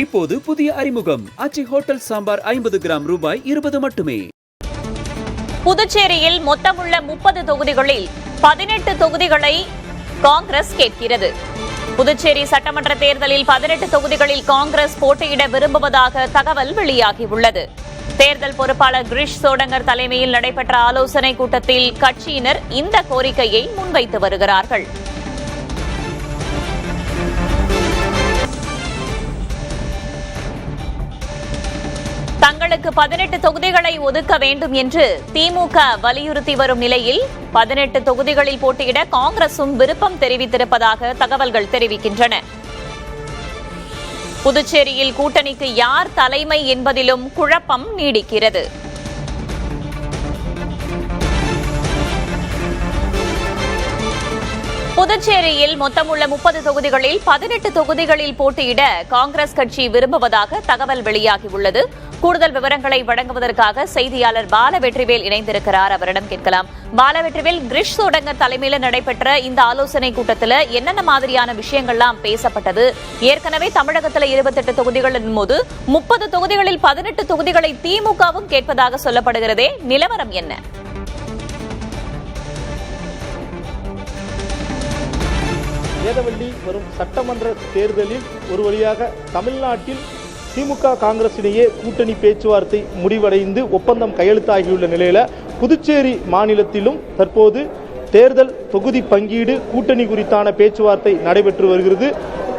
இப்போது புதிய அறிமுகம் ஆச்சி ஹோட்டல் சாம்பார் 50 கிராம் ரூபாய் 20 மட்டுமே. புதுச்சேரியில் மொத்தமுள்ள 30 தொகுதிகளில் 18 தொகுதிகளை காங்கிரஸ் கேட்கிறது. புதுச்சேரி சட்டமன்ற தேர்தலில் 18 தொகுதிகளில் காங்கிரஸ் போட்டியிட விரும்புவதாக தகவல் வெளியாகியுள்ளது. தேர்தல் பொறுப்பாளர் கிரிஷ் சோடங்கர் தலைமையில் நடைபெற்ற ஆலோசனைக் கூட்டத்தில் கட்சியினர் இந்த கோரிக்கையை முன்வைத்து வருகிறார்கள். தங்களுக்கு 18 தொகுதிகளை ஒதுக்க வேண்டும் என்று திமுக வலியுறுத்தி வரும் நிலையில் 18 தொகுதிகளில் போட்டியிட காங்கிரசும் விருப்பம் தெரிவித்திருப்பதாக தகவல்கள் தெரிவிக்கின்றன. புதுச்சேரியில் கூட்டணிக்கு யார் தலைமை என்பதிலும் குழப்பம் நீடிக்கிறது. புதுச்சேரியில் மொத்தமுள்ள 30 தொகுதிகளில் 18 தொகுதிகளில் போட்டியிட காங்கிரஸ் கட்சி விரும்புவதாக தகவல் வெளியாகியுள்ளது. கூடுதல் விவரங்களை வழங்குவதற்காக செய்தியாளர் பாலவெற்றிவேல் இணைந்திருக்கிறார். அவரிடம் கேட்கலாம். பாலவெற்றிவேல், கிரிஷ் சோடங்கர் தலைமையில் நடைபெற்ற இந்த ஆலோசனைக் கூட்டத்தில் என்னென்ன மாதிரியான விஷயங்கள்லாம் பேசப்பட்டது? ஏற்கனவே தமிழகத்தில் 28 தொகுதிகளின் போது 30 தொகுதிகளில் 18 தொகுதிகளை திமுகவும் கேட்பதாக சொல்லப்படுகிறதே, நிலவரம் என்ன? வேதவள்ளி, வரும் சட்டமன்ற தேர்தலில் ஒரு வழியாக தமிழ்நாட்டில் திமுக காங்கிரஸ் இடையே கூட்டணி பேச்சுவார்த்தை முடிவடைந்து ஒப்பந்தம் கையெழுத்தாகியுள்ள நிலையில் புதுச்சேரி மாநிலத்திலும் தற்போது தேர்தல் தொகுதி பங்கீடு கூட்டணி குறித்தான பேச்சுவார்த்தை நடைபெற்று வருகிறது.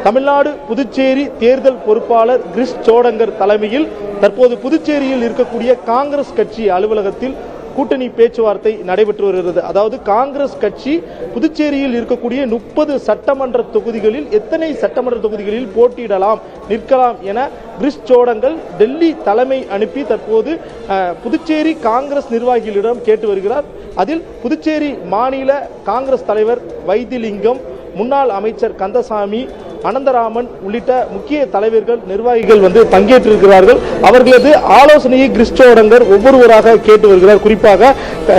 தமிழ்நாடு புதுச்சேரி தேர்தல் பொறுப்பாளர் கிரிஷ் சோடங்கர் தலைமையில் தற்போது புதுச்சேரியில் இருக்கக்கூடிய காங்கிரஸ் கட்சி அலுவலகத்தில் கூட்டணி பேச்சுவார்த்தை நடைபெற்று வருகிறது. அதாவது காங்கிரஸ் கட்சி புதுச்சேரியில் இருக்கக்கூடிய 30 சட்டமன்ற தொகுதிகளில் எத்தனை சட்டமன்ற தொகுதிகளில் போட்டியிடலாம், நிற்கலாம் என கிரிஷ் சோடங்கர் டெல்லி தலைமை அனுப்பி தற்போது புதுச்சேரி காங்கிரஸ் நிர்வாகிகளிடம் கேட்டு வருகிறார். அதில் புதுச்சேரி மாநில காங்கிரஸ் தலைவர் வைத்திலிங்கம், முன்னாள் அமைச்சர் கந்தசாமி, அனந்தராமன் உள்ளிட்ட முக்கிய தலைவர்கள், நிர்வாகிகள் பங்கேற்றிருக்கிறார்கள். அவர்களது ஆலோசனையை கிரிஷ் சோடங்கர் ஒவ்வொருவராக கேட்டு வருகிறார். குறிப்பாக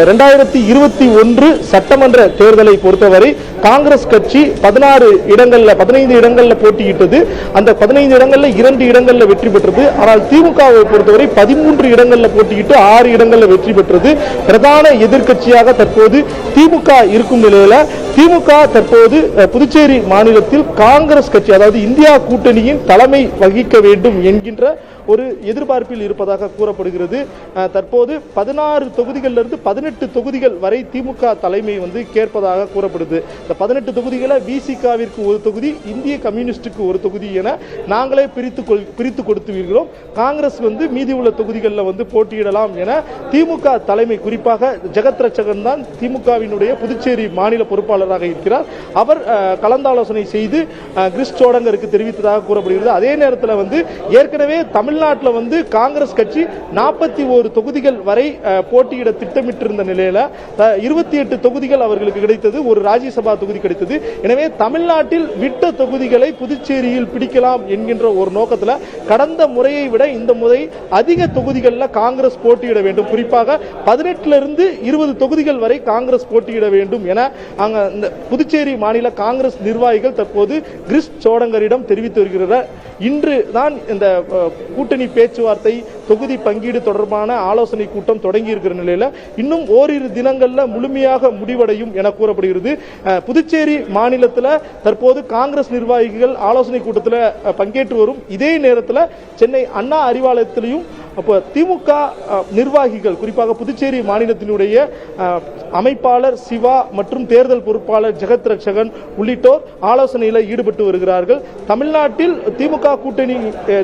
2021 சட்டமன்ற தேர்தலை பொறுத்தவரை காங்கிரஸ் கட்சி 15 இடங்களில் போட்டியிட்டது. அந்த 15 இடங்களில் 2 இடங்களில் வெற்றி பெற்றது. ஆனால் திமுகவை பொறுத்தவரை 13 இடங்களில் போட்டியிட்டு 6 இடங்களில் வெற்றி பெற்றது. பிரதான எதிர்க்கட்சியாக தற்போது திமுக இருக்கும் நிலையில் திமுக தற்போது புதுச்சேரி மாநிலத்தில் காங்கிரஸ் கட்சி, அதாவது இந்தியா கூட்டணியின் தலைமை வகிக்க வேண்டும் என்கின்ற ஒரு எதிர்பார்ப்பில் இருப்பதாக கூறப்படுகிறது. தற்போது 16 தொகுதிகளிலிருந்து 18 தொகுதிகள் வரை திமுக தலைமை கேட்பதாக கூறப்படுது. இந்த 18 தொகுதிகளை விசிகாவிற்கு ஒரு தொகுதி, இந்திய கம்யூனிஸ்டுக்கு ஒரு தொகுதி என நாங்களே பிரித்து கொடுத்து வருகிறோம். காங்கிரஸ் மீதி உள்ள தொகுதிகளில் போட்டியிடலாம் என திமுக தலைமை, குறிப்பாக ஜெகத் ரட்சகன் தான் திமுகவினுடைய புதுச்சேரி மாநில பொறுப்பாளராக இருக்கிறார். அவர் கலந்தாலோசனை செய்து கிரிஷ் சோடங்கருக்கு தெரிவித்ததாக கூறப்படுகிறது. அதே நேரத்தில் ஏற்கனவே தமிழ்நாட்டில் காங்கிரஸ் கட்சி 41 தொகுதிகள் வரை போட்டியிட திட்டமிட்டிருந்த நிலையில் 28 தொகுதிகள் அவர்களுக்கு கிடைத்தது, ஒரு ராஜ்யசபா தொகுதி கிடைத்தது. எனவே தமிழ்நாட்டில் விட்ட தொகுதிகளை புதுச்சேரியில் பிடிக்கலாம் என்கின்ற ஒரு நோக்கத்தில் கடந்த முறையை விட இந்த முறை அதிக தொகுதிகளில் காங்கிரஸ் போட்டியிட வேண்டும். குறிப்பாக 18 20 தொகுதிகள் வரை காங்கிரஸ் போட்டியிட வேண்டும் என புதுச்சேரி மாநில காங்கிரஸ் நிர்வாகிகள் தற்போது கிரிஷ் சோடங்கரிடம் தெரிவித்து வருகிறார். இன்று தான் இந்த கூட்டணி பேச்சுவார்த்தை தொகுதி பங்கீடு தொடர்பான ஆலோசனை கூட்டம் தொடங்கி இருக்கிற நிலையில் இன்னும் ஓரிரு தினங்களில் முழுமையாக முடிவடையும் என கூறப்படுகிறது. புதுச்சேரி மாநிலத்தில் தற்போது காங்கிரஸ் நிர்வாகிகள் ஆலோசனை கூட்டத்தில் பங்கேற்று வரும் இதே நேரத்தில் சென்னை அண்ணா அறிவாலயத்திலையும் திமுக நிர்வாகிகள், குறிப்பாக புதுச்சேரி மாநிலத்தினுடைய அமைப்பாளர் சிவா மற்றும் தேர்தல் பொறுப்பாளர் ஜெகத் ரட்சகன் உள்ளிட்டோர் ஆலோசனையில் ஈடுபட்டு வருகிறார்கள். தமிழ்நாட்டில்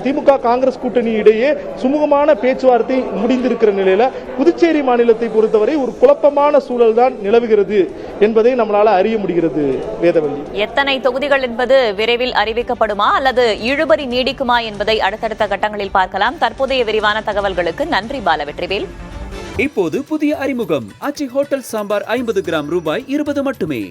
திமுக காங்கிரஸ் கூட்டணி இடையே சுமூகமான பேச்சுவார்த்தை முடிந்திருக்கிற நிலையில் புதுச்சேரி மாநிலத்தை பொறுத்தவரை ஒரு குழப்பமான சூழல் தான் நிலவுகிறது என்பதை நம்மளால அறிய முடிகிறது. வேதவள்ளி, எத்தனை தொகுதிகள் என்பது விரைவில் அறிவிக்கப்படுமா அல்லது இழுபறி நீடிக்குமா என்பதை அடுத்தடுத்த கட்டங்களில் பார்க்கலாம். தற்போதைய விரிவான தகவல்களுக்கு நன்றி பாலவெற்றிவேல். இப்போது புதிய அறிமுகம் ஆச்சி ஹோட்டல் சாம்பார் 50 கிராம் ரூபாய் 20 மட்டுமே.